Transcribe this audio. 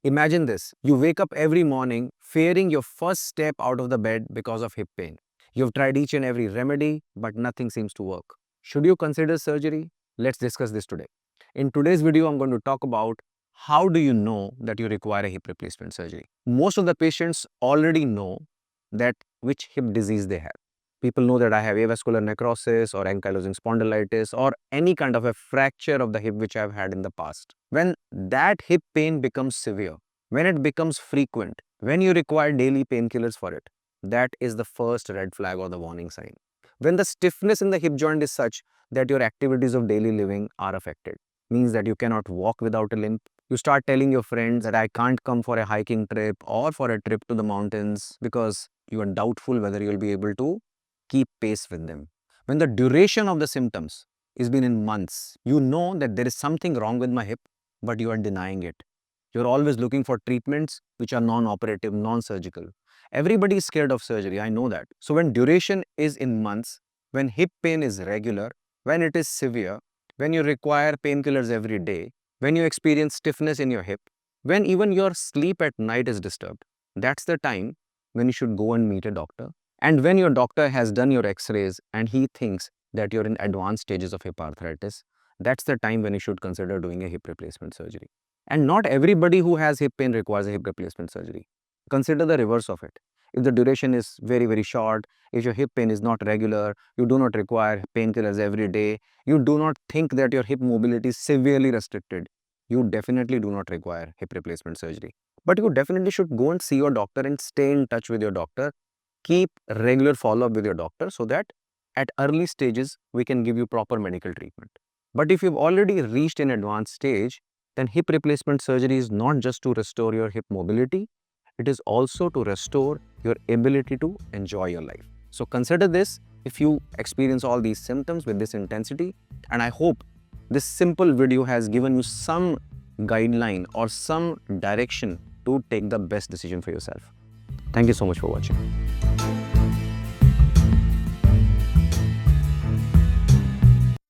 Imagine this. You wake up every morning fearing your first step out of the bed because of hip pain. You've tried each and every remedy, but nothing seems to work. Should you consider surgery? Let's discuss this today. In today's video, I'm going to talk about how do you know that you require a hip replacement surgery. Most of the patients already know that which hip disease they have. People know that I have avascular necrosis or ankylosing spondylitis or any kind of a fracture of the hip which I've had in the past. When that hip pain becomes severe, when it becomes frequent, when you require daily painkillers for it, that is the first red flag or the warning sign. When the stiffness in the hip joint is such that your activities of daily living are affected, means that you cannot walk without a limp. You start telling your friends that I can't come for a hiking trip or for a trip to the mountains because you are doubtful whether you'll be able to keep pace with them. When the duration of the symptoms is been in months, you know that there is something wrong with my hip, but you are denying it. You're always looking for treatments which are non-operative, non-surgical. Everybody is scared of surgery, I know that. So when duration is in months, when hip pain is regular, when it is severe, when you require painkillers every day, when you experience stiffness in your hip, when even your sleep at night is disturbed, that's the time when you should go and meet a doctor. And when your doctor has done your x-rays and he thinks that you're in advanced stages of hip arthritis, that's the time when you should consider doing a hip replacement surgery. And not everybody who has hip pain requires a hip replacement surgery. Consider the reverse of it. If the duration is very, very short, if your hip pain is not regular, you do not require painkillers every day, you do not think that your hip mobility is severely restricted, you definitely do not require hip replacement surgery. But you definitely should go and see your doctor and stay in touch with your doctor. Keep regular follow-up with your doctor so that at early stages, we can give you proper medical treatment. But if you've already reached an advanced stage, then hip replacement surgery is not just to restore your hip mobility, it is also to restore your ability to enjoy your life. So consider this if you experience all these symptoms with this intensity, and I hope this simple video has given you some guideline or some direction to take the best decision for yourself. Thank you so much for watching.